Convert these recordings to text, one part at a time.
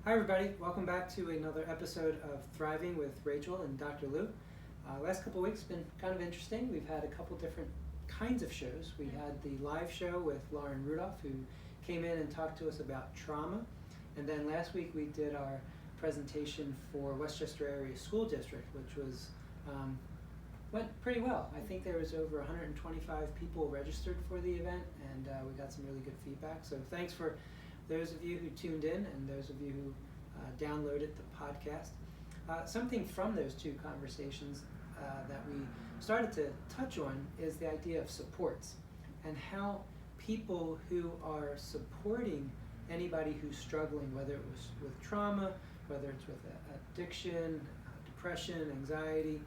Hi everybody, welcome back to another episode of Thriving with Rachel and Dr. Lou. Last couple of weeks have been kind of interesting. We've had a couple different kinds of shows. We had the live show with Lauren Rudolph, who came in and talked to us about trauma. And then last week we did our presentation for Westchester Area School District, which was went pretty well. I think there was over 125 people registered for the event, and we got some really good feedback. So thanks for those of you who tuned in and those of you who downloaded the podcast. Something from those two conversations that we started to touch on is the idea of supports and how people who are supporting anybody who's struggling, whether it was with trauma, whether it's with addiction, depression, anxiety,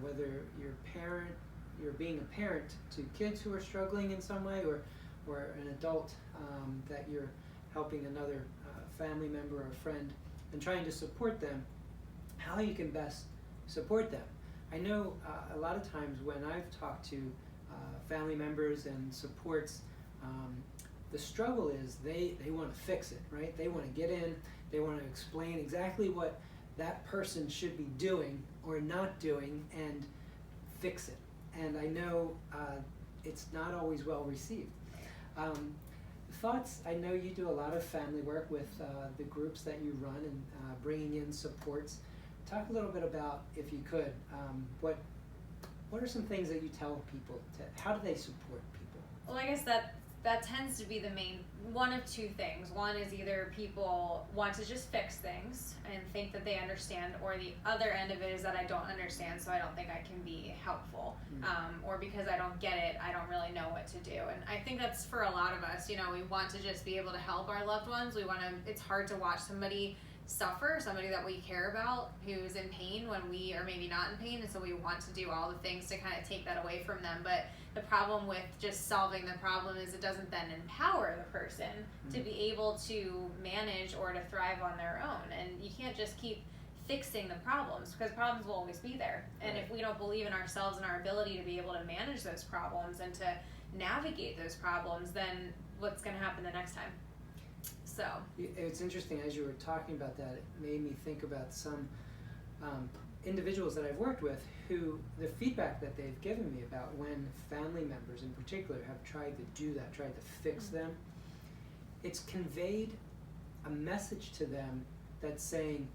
whether you're being a parent to kids who are struggling in some way, or an adult that you're helping another family member or friend and trying to support them, how you can best support them. I know a lot of times when I've talked to family members and supports, the struggle is they want to fix it, right? They want to get in, they want to explain exactly what that person should be doing or not doing and fix it. And I know it's not always well received. Thoughts? I know you do a lot of family work with the groups that you run and bringing in supports. Talk a little bit about, if you could, what are some things that you tell people? How do they support people? Well, I guess that tends to be the main one of two things. One is either people want to just fix things and think that they understand, or the other end of it is that I don't understand, so I don't think I can be helpful. Or because I don't get it, I don't really know what to do. And I think that's for a lot of us. You know, we want to just be able to help our loved ones. It's hard to watch somebody suffer, somebody that we care about who's in pain when we are maybe not in pain, and so we want to do all the things to kind of take that away from them. But the problem with just solving the problem is it doesn't then empower the person to be able to manage or to thrive on their own. And you can't just keep fixing the problems, because problems will always be there. And if we don't believe in ourselves and our ability to be able to manage those problems and to navigate those problems, then what's going to happen the next time? So it's interesting, as you were talking about that, it made me think about some individuals that I've worked with who the feedback that they've given me about when family members in particular have tried to do that, tried to fix them, it's conveyed a message to them that's saying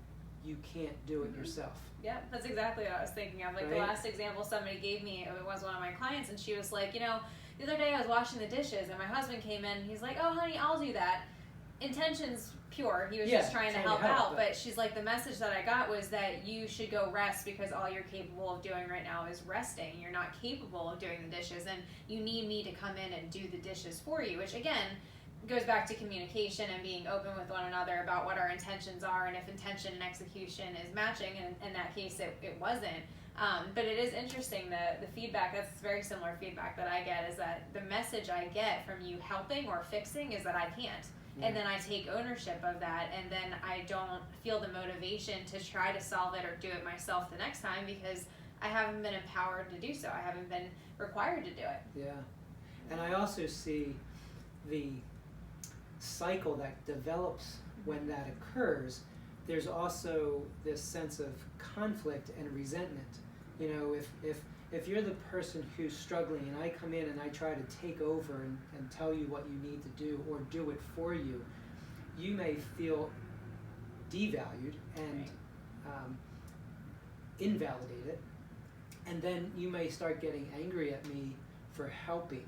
you can't do it yourself. Yeah, that's exactly what I was thinking of. Like, right? The last example somebody gave me, it was one of my clients, and she was like, you know, the other day I was washing the dishes and my husband came in and he's like, oh honey, I'll do that. Intentions pure, he was just trying to help out, but she's like, the message that I got was that you should go rest, because all you're capable of doing right now is resting. You're not capable of doing the dishes, and you need me to come in and do the dishes for you, which again goes back to communication and being open with one another about what our intentions are, and if intention and execution is matching, and in that case it wasn't. But it is interesting, the feedback, that's very similar feedback that I get, is that the message I get from you helping or fixing is that I can't. And then I take ownership of that, and then I don't feel the motivation to try to solve it or do it myself the next time, because I haven't been empowered to do so. I haven't been required to do it. Yeah. And I also see the cycle that develops when that occurs. There's also this sense of conflict and resentment. You know, if you're the person who's struggling and I come in and I try to take over and tell you what you need to do or do it for you, you may feel devalued and invalidated, and then you may start getting angry at me for helping,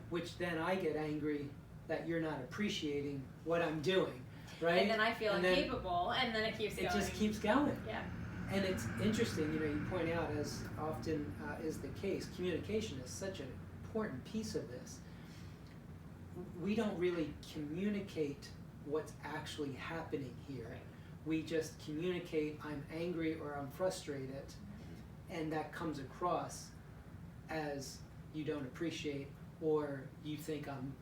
which then I get angry that you're not appreciating what I'm doing, right? And then I feel incapable, and then it keeps going. It just keeps going. Yeah. And it's interesting, you know, you point out, as often is the case, communication is such an important piece of this. We don't really communicate what's actually happening here. Right. We just communicate, I'm angry or I'm frustrated, and that comes across as you don't appreciate or you think I'm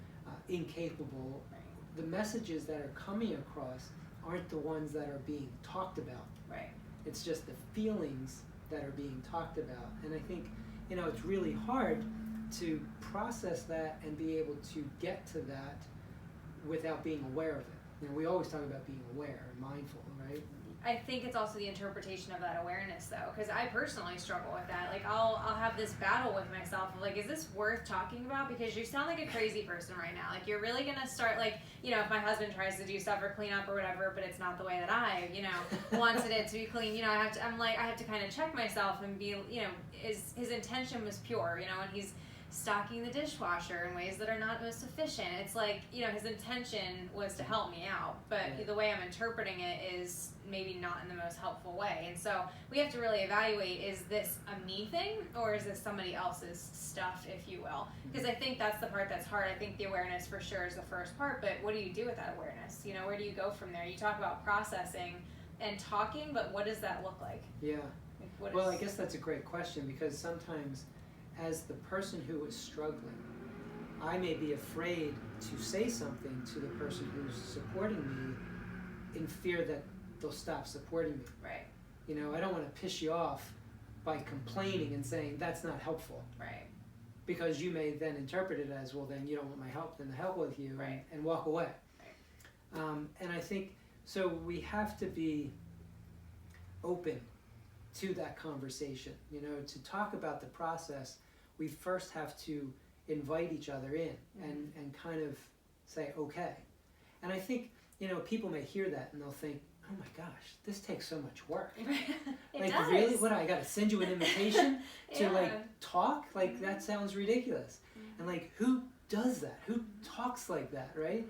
incapable. Right. The messages that are coming across aren't the ones that are being talked about. Right. It's just the feelings that are being talked about. And I think, you know, it's really hard to process that and be able to get to that without being aware of it. we always talk about being aware and mindful, right? I think it's also the interpretation of that awareness, though, because I personally struggle with that. Like, I'll have this battle with myself of, like, is this worth talking about? Because you sound like a crazy person right now. Like, you're really gonna start, like, if my husband tries to do stuff or clean up or whatever, but it's not the way that I, wanted it to be clean. I have to kind of check myself and be, his intention was pure, and he's stocking the dishwasher in ways that are not most efficient. It's like, his intention was to help me out, but the way I'm interpreting it is maybe not in the most helpful way. And so we have to really evaluate, is this a me thing or is this somebody else's stuff, if you will? Because I think that's the part that's hard. I think the awareness for sure is the first part, but what do you do with that awareness? Where do you go from there? You talk about processing and talking, but what does that look like? Yeah. Well, I guess that's a great question, because sometimes as the person who is struggling, I may be afraid to say something to the person who's supporting me in fear that they'll stop supporting me. Right. I don't want to piss you off by complaining and saying that's not helpful. Right. Because you may then interpret it as, well, then you don't want my help, then the help with you, right, and walk away. Right. And I think, so we have to be open to that conversation. To talk about the process, we first have to invite each other in and kind of say, okay. And I think, people may hear that and they'll think, oh my gosh, this takes so much work. It does. Really? What, I gotta send you an invitation to talk? That sounds ridiculous. And who does that? Who talks like that, right?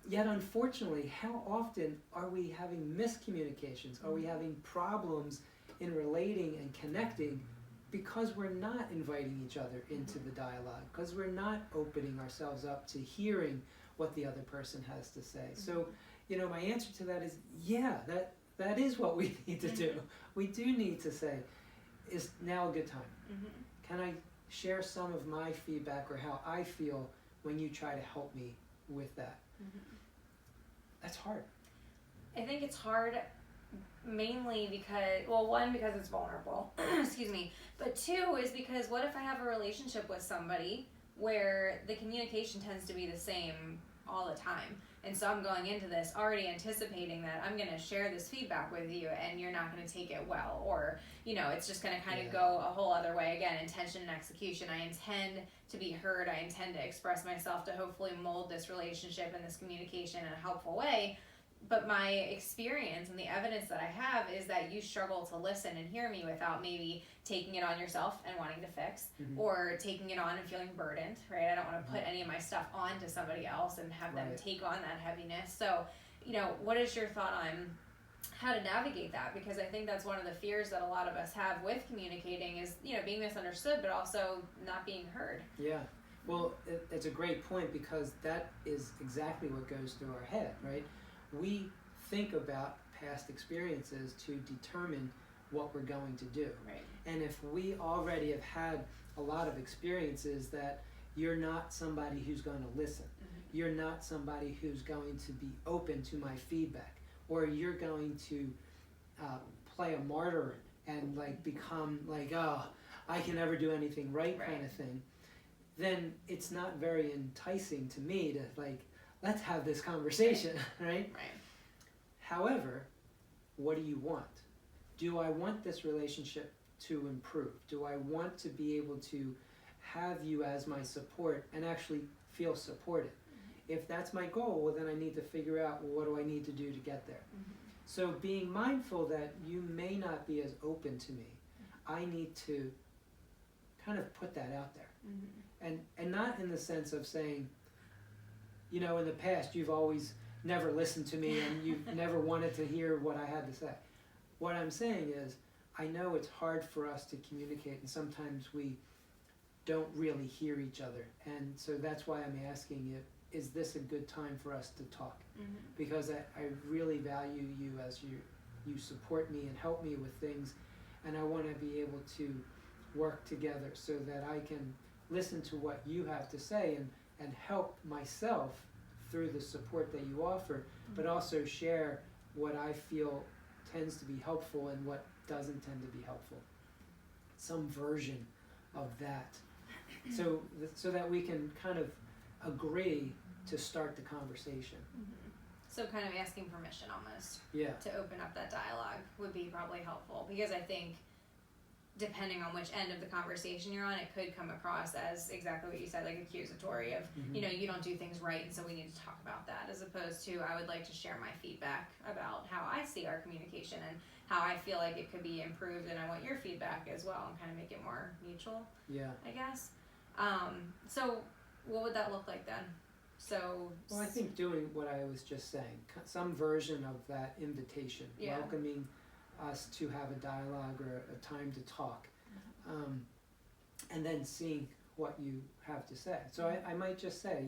Yet unfortunately, how often are we having miscommunications? Are we having problems in relating and connecting because we're not inviting each other into the dialogue, because we're not opening ourselves up to hearing what the other person has to say? So, my answer to that is, that is what we need to do. We do need to say, is now a good time? Can I share some of my feedback or how I feel when you try to help me with that? That's hard. I think it's hard mainly because, one, because it's vulnerable, excuse me, but two is because what if I have a relationship with somebody where the communication tends to be the same all the time? And so I'm going into this already anticipating that I'm going to share this feedback with you and you're not going to take it well, or, it's just going to kind of go a whole other way. Again, intention and execution. I intend to be heard. I intend to express myself to hopefully mold this relationship and this communication in a helpful way. But my experience and the evidence that I have is that you struggle to listen and hear me without maybe taking it on yourself and wanting to fix, or taking it on and feeling burdened, right? I don't want to put any of my stuff on to somebody else and have them take on that heaviness. So, what is your thought on how to navigate that? Because I think that's one of the fears that a lot of us have with communicating is, being misunderstood, but also not being heard. Yeah. Well, it's a great point, because that is exactly what goes through our head, right? We think about past experiences to determine what we're going to do. Right. And if we already have had a lot of experiences that you're not somebody who's going to listen, you're not somebody who's going to be open to my feedback, or you're going to play a martyr and become I can never do anything right kind of thing, then it's not very enticing to me to let's have this conversation, right? However, what do you want? Do I want this relationship to improve? Do I want to be able to have you as my support and actually feel supported? If that's my goal, well, then I need to figure out, what do I need to do to get there? So being mindful that you may not be as open to me, I need to kind of put that out there. And not in the sense of saying, in the past you've always never listened to me and you've never wanted to hear what I had to say. What I'm saying is, I know it's hard for us to communicate, and sometimes we don't really hear each other. And so that's why I'm asking you, is this a good time for us to talk? Because I really value you as you support me and help me with things, and I want to be able to work together so that I can listen to what you have to say and help myself through the support that you offer, but also share what I feel tends to be helpful and what doesn't tend to be helpful. Some version of that. So that we can kind of agree to start the conversation. Mm-hmm. So kind of asking permission almost. Yeah. To open up that dialogue would be probably helpful, because I think depending on which end of the conversation you're on, it could come across as exactly what you said, like accusatory of, Mm-hmm. you don't do things right, and so we need to talk about that, as opposed to I would like to share my feedback about how I see our communication and how I feel like it could be improved, and I want your feedback as well, and kind of make it more mutual, Yeah. I guess. So what would that look like then? So. Well, I think doing what I was just saying, some version of that invitation, Yeah. welcoming us to have a dialogue or a time to talk, and then seeing what you have to say. So I might just say,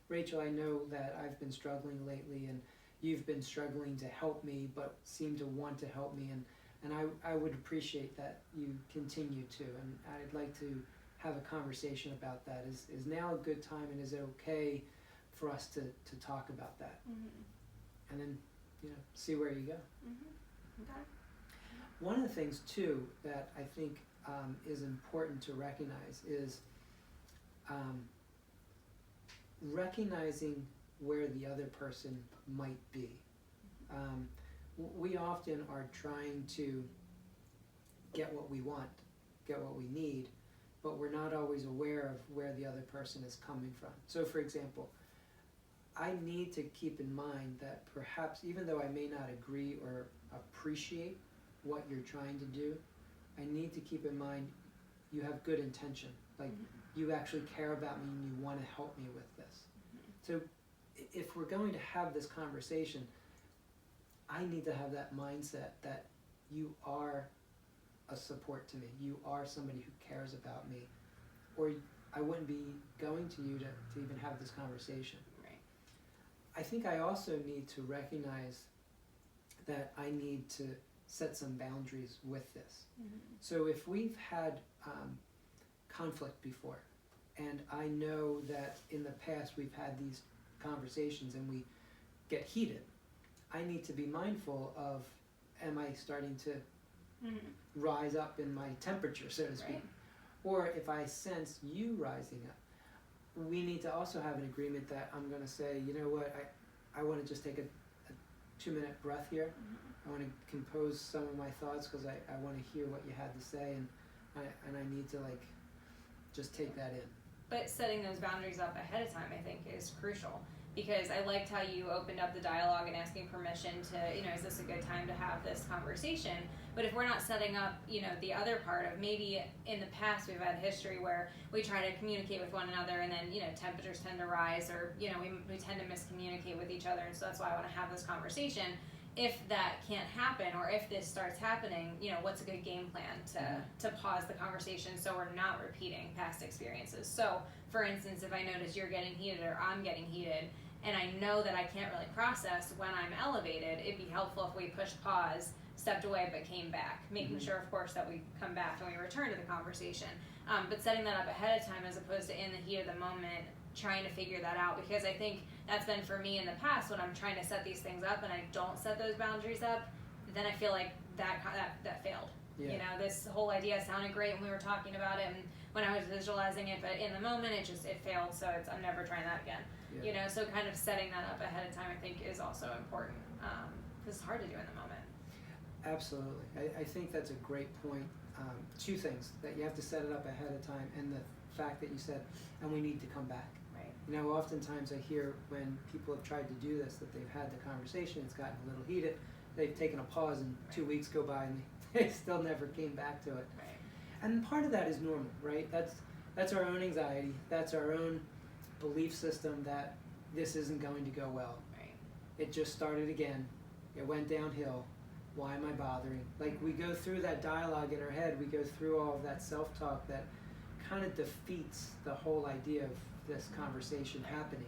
Rachel, I know that I've been struggling lately, and you've been struggling to help me, but seem to want to help me, and I would appreciate that you continue to, and I'd like to have a conversation about that. Is now a good time, and is it okay for us to talk about that? Mm-hmm. And then, see where you go. Mm-hmm. Okay. One of the things too that I think is important to recognize is recognizing where the other person might be. We often are trying to get what we want, get what we need, but we're not always aware of where the other person is coming from. So for example, I need to keep in mind that perhaps even though I may not agree or appreciate what you're trying to do, I need to keep in mind you have good intention. Like, you actually care about me and you want to help me with this. So if we're going to have this conversation, I need to have that mindset that you are a support to me. You are somebody who cares about me, or I wouldn't be going to you to even have this conversation. Right. I think I also need to recognize that I need to set some boundaries with this. Mm-hmm. So if we've had conflict before, and I know that in the past we've had these conversations and we get heated, I need to be mindful of, am I starting to rise up in my temperature, so to speak? Right. Or if I sense you rising up, we need to also have an agreement that I'm going to say, you know what, I want to just take a 2-minute breath here. I want to compose some of my thoughts because I want to hear what you had to say, and I need to just take that in. But setting those boundaries up ahead of time, I think, is crucial, because I liked how you opened up the dialogue and asking permission to, is this a good time to have this conversation? But if we're not setting up, the other part of, maybe in the past we've had history where we try to communicate with one another, and then, temperatures tend to rise, or, we tend to miscommunicate with each other, and so that's why I want to have this conversation. If that can't happen, or if this starts happening, what's a good game plan to pause the conversation so we're not repeating past experiences? So, for instance, if I notice you're getting heated or I'm getting heated, and I know that I can't really process when I'm elevated, it'd be helpful if we pushed pause, stepped away, but came back, making sure, of course, that we come back and we return to the conversation. But setting that up ahead of time, as opposed to in the heat of the moment, trying to figure that out, because I think that's been for me in the past when I'm trying to set these things up and I don't set those boundaries up, then I feel like that failed. Yeah. This whole idea sounded great when we were talking about it and when I was visualizing it, but in the moment it failed, so I'm never trying that again. Yeah. So kind of setting that up ahead of time, I think, is also important, because it's hard to do in the moment. Absolutely. I think that's a great point. Two things, that you have to set it up ahead of time, and the fact that you said, and we need to come back. Right. Oftentimes I hear when people have tried to do this, that they've had the conversation, it's gotten a little heated, they've taken a pause, and 2 weeks go by and they still never came back to it. Right. And part of that is normal, right? That's our own anxiety, that's our own belief system that this isn't going to go well. Right. It just started again, it went downhill, why am I bothering? We go through that dialogue in our head, we go through all of that self-talk that kind of defeats the whole idea of this conversation happening.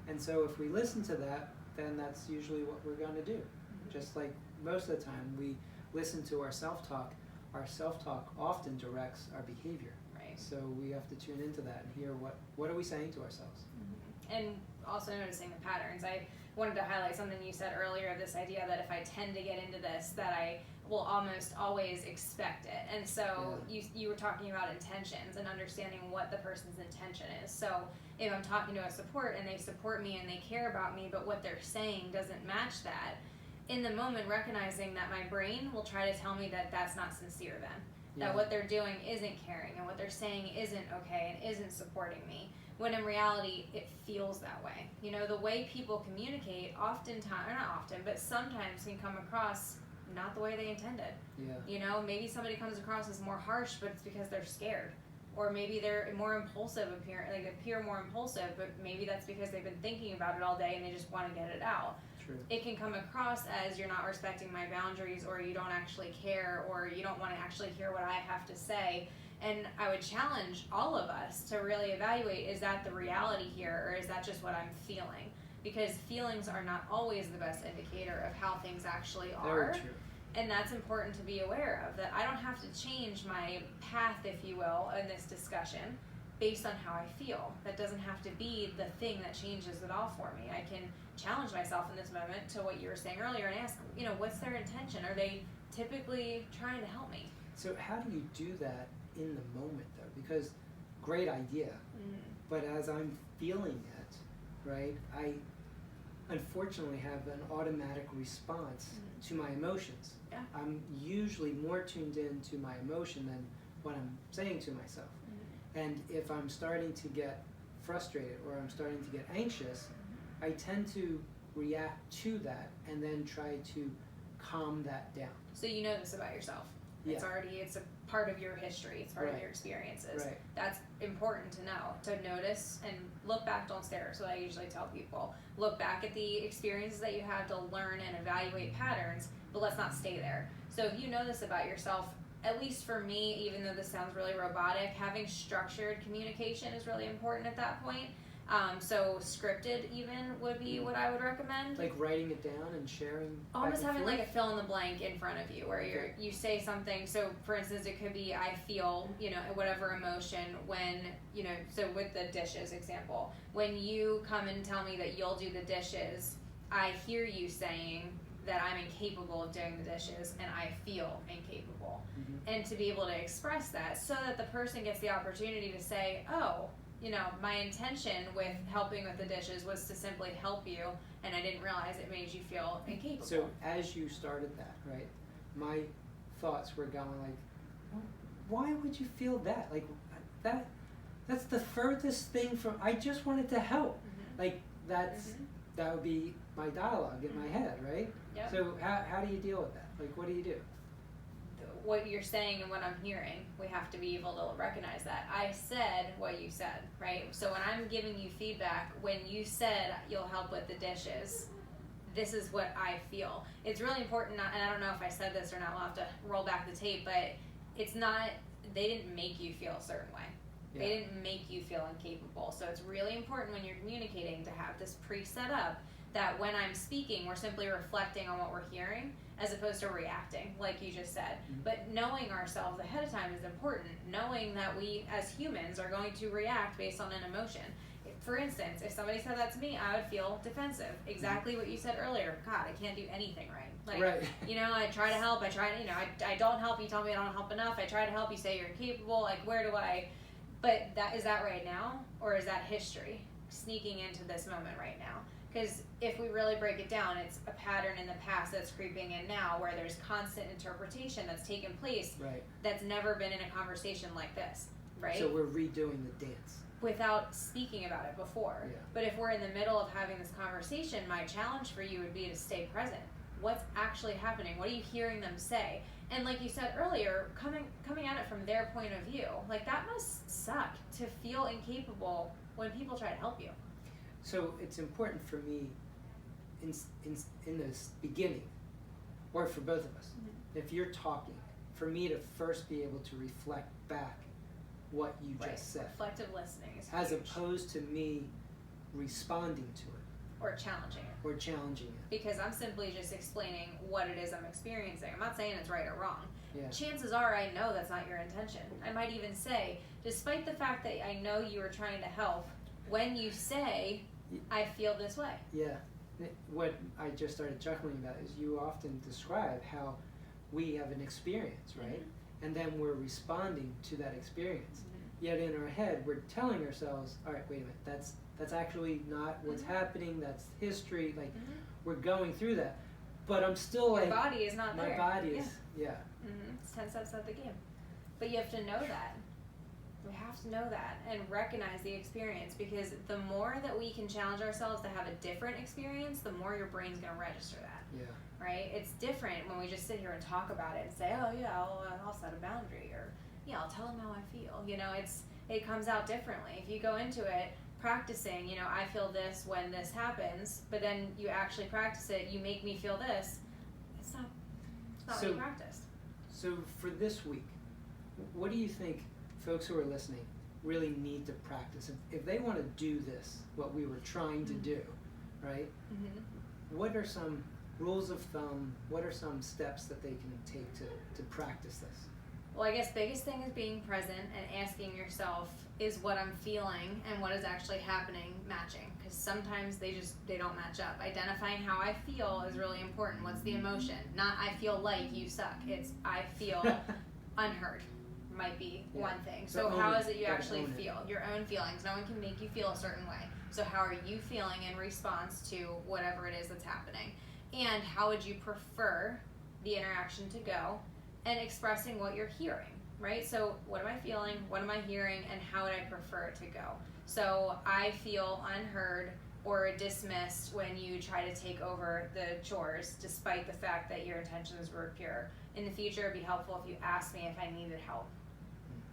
And so if we listen to that, then that's usually what we're going to do. Just like most of the time we listen to our self-talk often directs our behavior. Right. So we have to tune into that and hear what are we saying to ourselves. And also noticing the patterns. wanted to highlight something you said earlier, this idea that if I tend to get into this, that I will almost always expect it. And so you were talking about intentions and understanding what the person's intention is. So if I'm talking to a support and they support me and they care about me, but what they're saying doesn't match that, in the moment recognizing that my brain will try to tell me that that's not sincere then. That what they're doing isn't caring and what they're saying isn't okay and isn't supporting me. When in reality, it feels that way. You know, the way people communicate oftentimes, or not often, but sometimes can come across not the way they intended. Yeah. You know, maybe somebody comes across as more harsh, but it's because they're scared. Or maybe they're more impulsive, appear more impulsive, but maybe that's because they've been thinking about it all day and they just want to get it out. True. It can come across as you're not respecting my boundaries, or you don't actually care, or you don't want to actually hear what I have to say. And I would challenge all of us to really evaluate, is that the reality here, or is that just what I'm feeling? Because feelings are not always the best indicator of how things actually are. Very true. And that's important to be aware of, that I don't have to change my path, if you will, in this discussion based on how I feel. That doesn't have to be the thing that changes it all for me. I can challenge myself in this moment to what you were saying earlier and ask, you know, what's their intention? Are they typically trying to help me? So how do you do that in the moment, though? Because great idea, but as I'm feeling it, right, I unfortunately have an automatic response to my emotions. Yeah. I'm usually more tuned in to my emotion than what I'm saying to myself. And if I'm starting to get frustrated or I'm starting to get anxious, I tend to react to that and then try to calm that down. So you know this about yourself. It's it's a part of your history, it's part of your experiences. Right. That's important to know, to notice and look back, don't stare. So I usually tell people, look back at the experiences that you have to learn and evaluate patterns, but let's not stay there. So if you know this about yourself, at least for me, even though this sounds really robotic, having structured communication is really important at that point. So scripted even would be what I would recommend. Like writing it down and sharing. Almost having forth? like a fill in the blank in front of you where you say something. So for instance, it could be, I feel, you know, whatever emotion when, you know, so with the dishes example, when you come and tell me that you'll do the dishes, I hear you saying that I'm incapable of doing the dishes and I feel incapable. And to be able to express that so that the person gets the opportunity to say, oh, you know, my intention with helping with the dishes was to simply help you, and I didn't realize it made you feel incapable. So as you started that, right, my thoughts were going like, well, why would you feel that? Like, that's the furthest thing from, I just wanted to help. Like, that would be my dialogue in my head, right? Yep. So how do you deal with that? Like, what do you do? What you're saying and what I'm hearing, we have to be able to recognize that. I said what you said, right? So when I'm giving you feedback, when you said you'll help with the dishes, this is what I feel. It's really important, and I don't know if I said this or not, we'll have to roll back the tape, but it's not, they didn't make you feel a certain way. They didn't make you feel incapable. So it's really important when you're communicating to have this pre-set up that when I'm speaking, we're simply reflecting on what we're hearing as opposed to reacting, like you just said. But knowing ourselves ahead of time is important. Knowing that we, as humans, are going to react based on an emotion. For instance, if somebody said that to me, I would feel defensive. Exactly what you said earlier. God, I can't do anything right. Like, you know, I try to help. I don't help. You tell me I don't help enough. I try to help. You say you're incapable. Like, where do I? But is that right now? Or is that history sneaking into this moment right now? Because if we really break it down, it's a pattern in the past that's creeping in now where there's constant interpretation that's taken place that's never been in a conversation like this, right? So we're redoing the dance. Without speaking about it before. But if we're in the middle of having this conversation, my challenge for you would be to stay present. What's actually happening? What are you hearing them say? And like you said earlier, coming at it from their point of view, like that must suck to feel incapable when people try to help you. So it's important for me in this beginning, or for both of us, if you're talking, for me to first be able to reflect back what you just said. Reflective listening is as huge. Opposed to me responding to it. Or challenging it. Because I'm simply just explaining what it is I'm experiencing. I'm not saying it's right or wrong. Chances are I know that's not your intention. I might even say, despite the fact that I know you were trying to help, when you say, I feel this way. what I just started chuckling about is you often describe how we have an experience, right? Mm-hmm. And then we're responding to that experience. Mm-hmm. Yet in our head, we're telling ourselves, all right, wait a minute, that's actually not what's Mm-hmm. happening, that's history, like Mm-hmm. we're going through that. But I'm still Your like, body is not my there. body is, yeah. Mm-hmm. It's 10 steps out the game. But you have to know that. We have to know that and recognize the experience, because the more that we can challenge ourselves to have a different experience, the more your brain's going to register that. Yeah. Right? It's different when we just sit here and talk about it and say, oh yeah, I'll set a boundary, or yeah, I'll tell them how I feel. You know, it comes out differently. If you go into it practicing, you know, I feel this when this happens, but then you actually practice it, you make me feel this, it's not what you practiced. So for this week, what do you think folks who are listening really need to practice? If they want to do this, what we were trying to do, right? Mm-hmm. What are some rules of thumb? What are some steps that they can take to practice this? Well, I guess biggest thing is being present and asking yourself, is what I'm feeling and what is actually happening matching? Because sometimes they don't match up. Identifying how I feel is really important. What's the emotion? Not I feel like you suck. It's I feel unheard. Might be one thing. So how is it you actually feel? Your own feelings. No one can make you feel a certain way. So how are you feeling in response to whatever it is that's happening? And how would you prefer the interaction to go? And expressing what you're hearing, right? So what am I feeling? What am I hearing? And how would I prefer it to go? So I feel unheard or dismissed when you try to take over the chores, despite the fact that your intentions were pure. In the future, it'd be helpful if you asked me if I needed help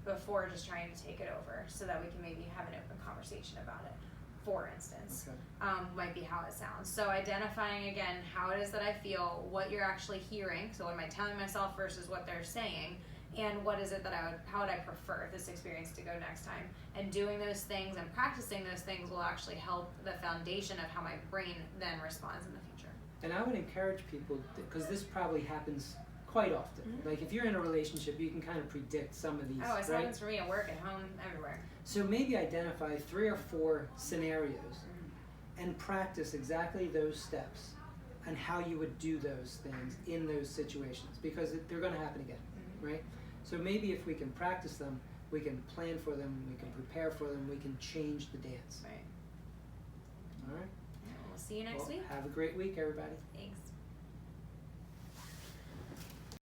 before just trying to take it over, so that we can maybe have an open conversation about it. For instance, might be how it sounds. So identifying again how it is that I feel, what you're actually hearing. So what am I telling myself versus what they're saying, and what is it that how would I prefer this experience to go next time? And doing those things and practicing those things will actually help the foundation of how my brain then responds in the future. And I would encourage people, because this probably happens quite often. Mm-hmm. Like if you're in a relationship, you can kind of predict some of these. Oh, it happens for me at work, at home, everywhere. So maybe identify 3 or 4 scenarios and practice exactly those steps and how you would do those things in those situations, because they're going to happen again, right? So maybe if we can practice them, we can plan for them, we can prepare for them, we can change the dance. Right. All right. We'll see you next week. Have a great week, everybody. Thanks.